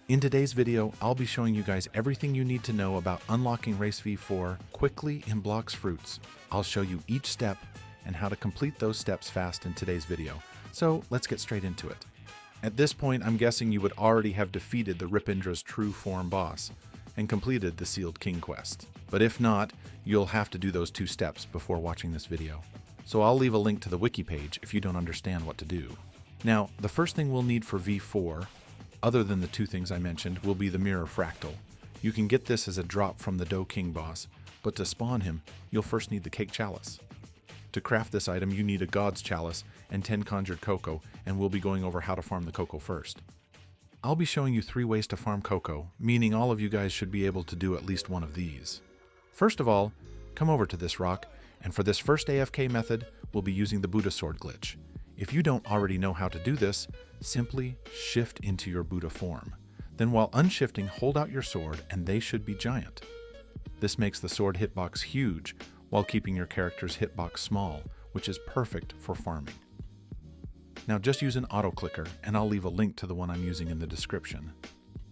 In today's video, I'll be showing you guys everything you need to know about unlocking Race V4 quickly in Blox Fruits. I'll show you each step and how to complete those steps fast in today's video. So let's get straight into it. At this point, I'm guessing you would already have defeated the Ripendra's true form boss and completed the Sealed King quest. But if not, you'll have to do those 2 steps before watching this video. So I'll leave a link to the wiki page if you don't understand what to do. Now, the first thing we'll need for V4, other than the 2 things I mentioned, will be the Mirror Fractal. You can get this as a drop from the Dough King boss, but to spawn him, you'll first need the Cake Chalice. To craft this item, you need a God's Chalice and 10 conjured cocoa, and we'll be going over how to farm the cocoa first. I'll be showing you 3 ways to farm cocoa, meaning all of you guys should be able to do at least one of these. First of all, come over to this rock, and for this first AFK method, we'll be using the Buddha sword glitch. If you don't already know how to do this, simply shift into your Buddha form. Then while unshifting, hold out your sword, and they should be giant. This makes the sword hitbox huge, while keeping your character's hitbox small, which is perfect for farming. Now just use an auto clicker, and I'll leave a link to the one I'm using in the description.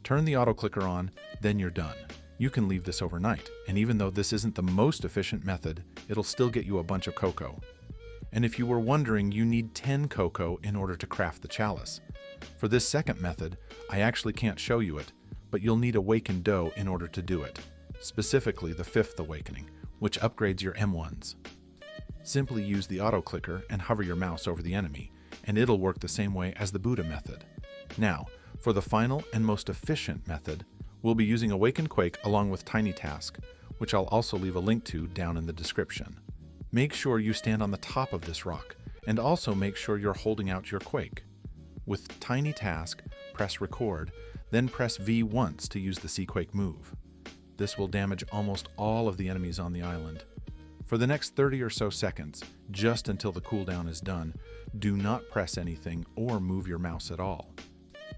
Turn the auto clicker on, then you're done. You can leave this overnight, and even though this isn't the most efficient method, it'll still get you a bunch of cocoa. And if you were wondering, you need 10 cocoa in order to craft the chalice. For this second method, I actually can't show you it, but you'll need awakened dough in order to do it, specifically the 5th awakening, which upgrades your M1s. Simply use the auto clicker and hover your mouse over the enemy, and it'll work the same way as the Buddha method. Now, for the final and most efficient method, we'll be using Awakened Quake along with Tiny Task, which I'll also leave a link to down in the description. Make sure you stand on the top of this rock, and also make sure you're holding out your Quake. With Tiny Task, press Record, then press V once to use the Sea-Quake move. This will damage almost all of the enemies on the island. For the next 30 or so seconds, just until the cooldown is done, do not press anything or move your mouse at all.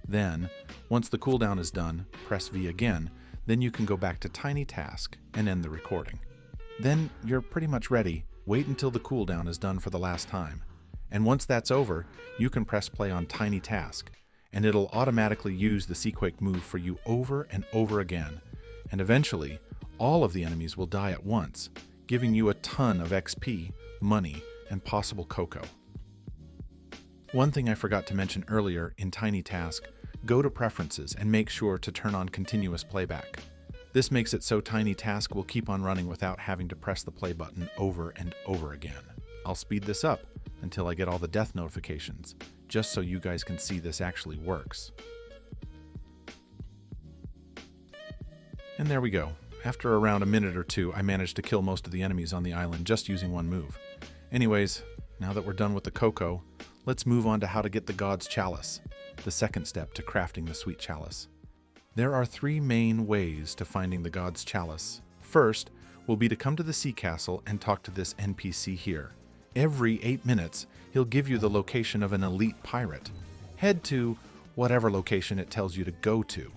Then, once the cooldown is done, press V again, then you can go back to Tiny Task and end the recording. Then you're pretty much ready. Wait until the cooldown is done for the last time. And once that's over, you can press play on Tiny Task, and it'll automatically use the Sea-Quake move for you over and over again. And eventually, all of the enemies will die at once, giving you a ton of XP, money, and possible cocoa. One thing I forgot to mention earlier in Tiny Task, go to Preferences and make sure to turn on Continuous Playback. This makes it so Tiny Task will keep on running without having to press the play button over and over again. I'll speed this up until I get all the death notifications, just so you guys can see this actually works. And there we go. After around a minute or 2, I managed to kill most of the enemies on the island just using one move. Anyways, now that we're done with the cocoa, let's move on to how to get the God's Chalice, the second step to crafting the Sweet Chalice. There are 3 main ways to finding the God's Chalice. First will be to come to the Sea Castle and talk to this NPC here. Every 8 minutes, he'll give you the location of an elite pirate. Head to whatever location it tells you to go to.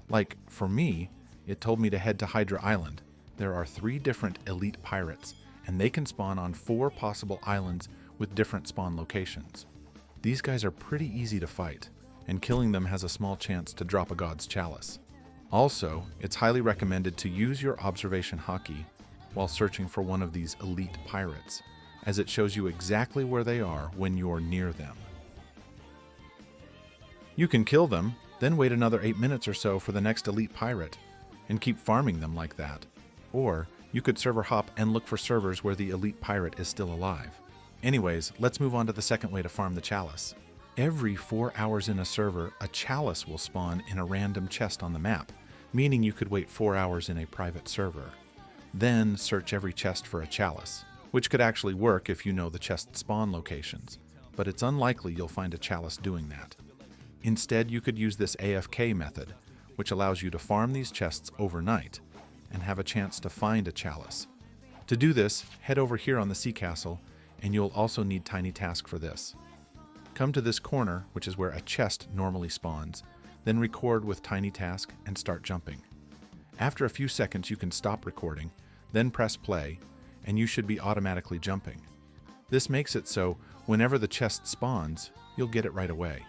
Like, for me, it told me to head to Hydra Island. There are 3 different elite pirates, and they can spawn on 4 possible islands with different spawn locations. These guys are pretty easy to fight, and killing them has a small chance to drop a God's Chalice. Also, it's highly recommended to use your observation hotkey while searching for one of these elite pirates, as it shows you exactly where they are when you're near them. You can kill them, then wait another 8 minutes or so for the next elite pirate, and keep farming them like that. Or you could server hop and look for servers where the elite pirate is still alive. Anyways, let's move on to the second way to farm the chalice. Every 4 hours in a server, a chalice will spawn in a random chest on the map, meaning you could wait 4 hours in a private server. Then search every chest for a chalice, which could actually work if you know the chest spawn locations, but it's unlikely you'll find a chalice doing that. Instead, you could use this AFK method, which allows you to farm these chests overnight and have a chance to find a chalice. To do this, head over here on the Sea Castle, and you'll also need Tiny Task for this. Come to this corner, which is where a chest normally spawns, then record with Tiny Task and start jumping. After a few seconds, you can stop recording, then press play, and you should be automatically jumping. This makes it so whenever the chest spawns, you'll get it right away.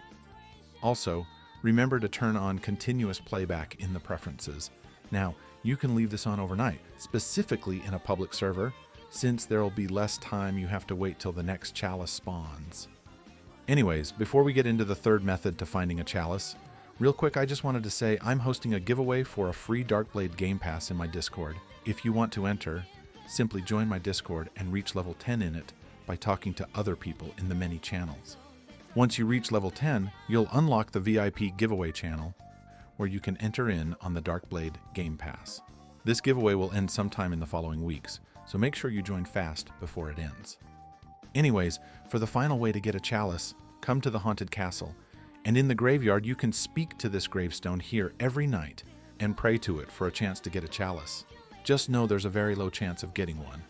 Also, remember to turn on continuous playback in the preferences. Now, you can leave this on overnight, specifically in a public server, since there will be less time you have to wait till the next chalice spawns. Anyways, before we get into the third method to finding a chalice, real quick I just wanted to say I'm hosting a giveaway for a free Darkblade Game Pass in my Discord. If you want to enter, simply join my Discord and reach level 10 in it by talking to other people in the many channels. Once you reach level 10, you'll unlock the VIP giveaway channel where you can enter in on the Darkblade Game Pass. This giveaway will end sometime in the following weeks, so make sure you join fast before it ends. Anyways, for the final way to get a chalice, come to the haunted castle, and in the graveyard you can speak to this gravestone here every night and pray to it for a chance to get a chalice. Just know there's a very low chance of getting one.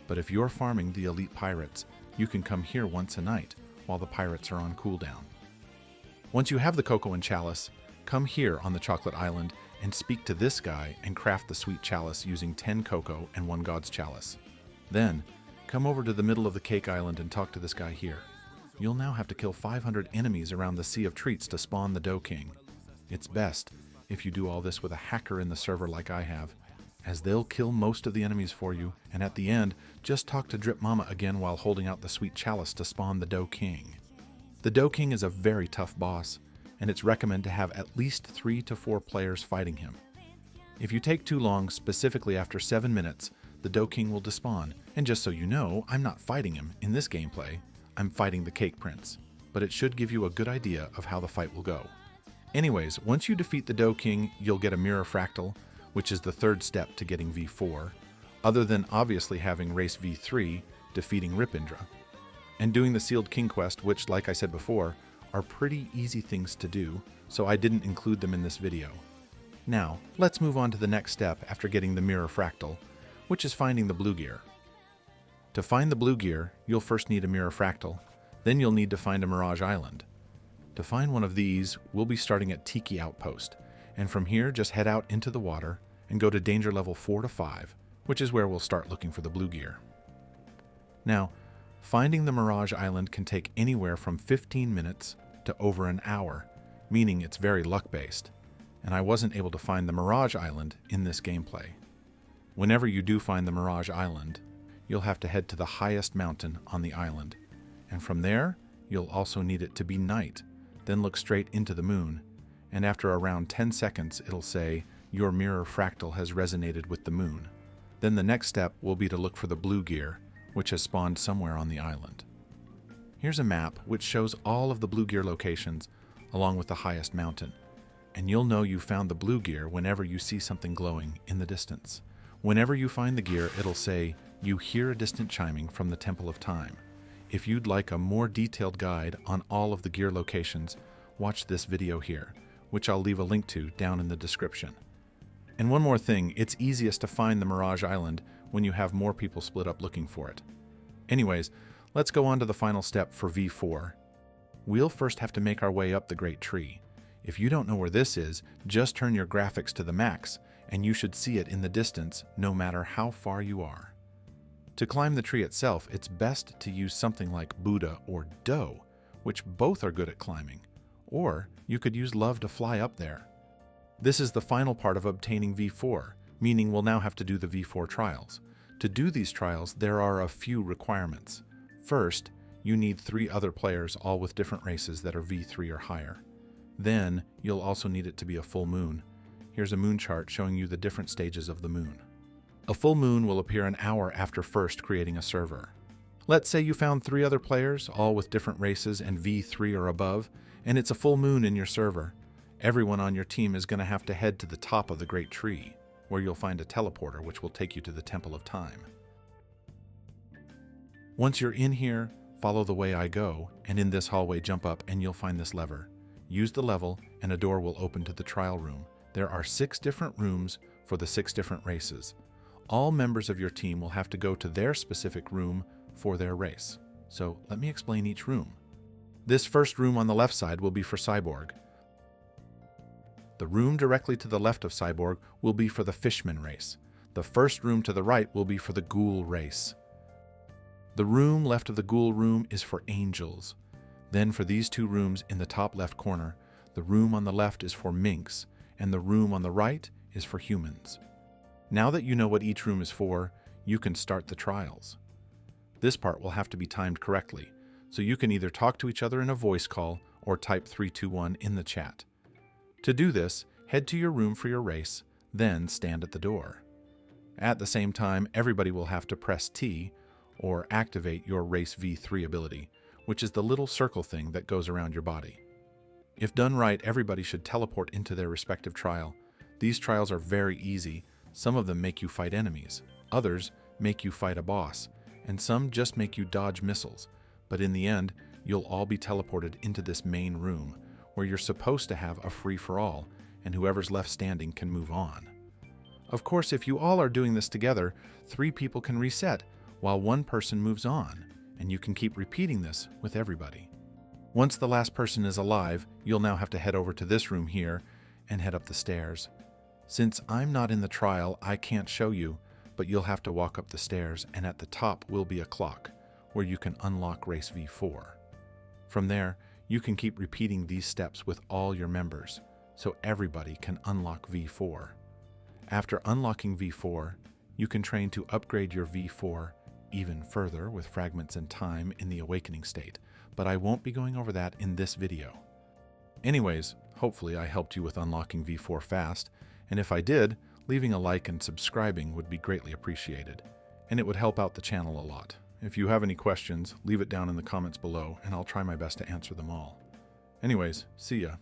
But if you're farming the elite pirates, you can come here once a night while the pirates are on cooldown. Once you have the cocoa and chalice, come here on the Chocolate Island and speak to this guy and craft the sweet chalice using 10 cocoa and 1 god's chalice. Then, come over to the middle of the Cake Island and talk to this guy here. You'll now have to kill 500 enemies around the Sea of Treats to spawn the Dough King. It's best if you do all this with a hacker in the server like I have, as they'll kill most of the enemies for you, and at the end, just talk to Drip Mama again while holding out the sweet chalice to spawn the Dough King. The Dough King is a very tough boss, and it's recommended to have at least 3 to 4 players fighting him. If you take too long, specifically after 7 minutes, the Dough King will despawn, and just so you know, I'm not fighting him in this gameplay, I'm fighting the Cake Prince, but it should give you a good idea of how the fight will go. Anyways, once you defeat the Dough King, you'll get a Mirror Fractal, which is the third step to getting V4, other than obviously having race V3, defeating Ripindra, and doing the Sealed King quest, which, like I said before, are pretty easy things to do, so I didn't include them in this video. Now, let's move on to the next step after getting the Mirror Fractal, which is finding the blue gear. To find the blue gear, you'll first need a Mirror Fractal, then you'll need to find a Mirage Island. To find one of these, we'll be starting at Tiki Outpost, and from here just head out into the water and go to danger level 4 to 5, which is where we'll start looking for the blue gear. Now, finding the Mirage Island can take anywhere from 15 minutes to over an hour, meaning it's very luck-based, and I wasn't able to find the Mirage Island in this gameplay. Whenever you do find the Mirage Island, you'll have to head to the highest mountain on the island, and from there, you'll also need it to be night, then look straight into the moon, and after around 10 seconds it'll say, your Mirror Fractal has resonated with the moon. Then the next step will be to look for the blue gear, which has spawned somewhere on the island. Here's a map which shows all of the blue gear locations, along with the highest mountain, and you'll know you found the blue gear whenever you see something glowing in the distance. Whenever you find the gear, it'll say, you hear a distant chiming from the Temple of Time. If you'd like a more detailed guide on all of the gear locations, watch this video here, which I'll leave a link to down in the description. And one more thing, it's easiest to find the Mirage Island when you have more people split up looking for it. Anyways, let's go on to the final step for V4. We'll first have to make our way up the Great Tree. If you don't know where this is, just turn your graphics to the max, and you should see it in the distance no matter how far you are. To climb the tree itself, it's best to use something like Buddha or Dough, which both are good at climbing, or you could use Love to fly up there. This is the final part of obtaining V4, meaning we'll now have to do the V4 trials. To do these trials, there are a few requirements. First, you need 3 other players, all with different races that are V3 or higher. Then, you'll also need it to be a full moon. Here's a moon chart showing you the different stages of the moon. A full moon will appear an hour after first creating a server. Let's say you found 3 other players, all with different races and V3 or above, and it's a full moon in your server. Everyone on your team is going to have to head to the top of the Great Tree, where you'll find a teleporter which will take you to the Temple of Time. Once you're in here, follow the way I go, and in this hallway jump up and you'll find this lever. Use the level and a door will open to the trial room. There are 6 different rooms for the 6 different races. All members of your team will have to go to their specific room for their race. So let me explain each room. This first room on the left side will be for Cyborg. The room directly to the left of Cyborg will be for the Fishman race. The first room to the right will be for the Ghoul race. The room left of the Ghoul room is for Angels. Then for these 2 rooms in the top left corner, the room on the left is for minks, and the room on the right is for humans. Now that you know what each room is for, you can start the trials. This part will have to be timed correctly, so you can either talk to each other in a voice call or type 321 in the chat. To do this, head to your room for your race, then stand at the door. At the same time, everybody will have to press T or activate your Race V3 ability, which is the little circle thing that goes around your body. If done right, everybody should teleport into their respective trial. These trials are very easy. Some of them make you fight enemies, others make you fight a boss, and some just make you dodge missiles. But in the end, you'll all be teleported into this main room, where you're supposed to have a free-for-all, and whoever's left standing can move on. Of course, if you all are doing this together, 3 people can reset, while 1 person moves on, and you can keep repeating this with everybody. Once the last person is alive, you'll now have to head over to this room here and head up the stairs. Since I'm not in the trial, I can't show you, but you'll have to walk up the stairs, and at the top will be a clock where you can unlock Race V4. From there, you can keep repeating these steps with all your members, so everybody can unlock V4. After unlocking V4, you can train to upgrade your V4 even further with fragments and time in the awakening state, but I won't be going over that in this video. Anyways, hopefully I helped you with unlocking V4 fast, and if I did, leaving a like and subscribing would be greatly appreciated, and it would help out the channel a lot. If you have any questions, leave it down in the comments below, and I'll try my best to answer them all. Anyways, see ya.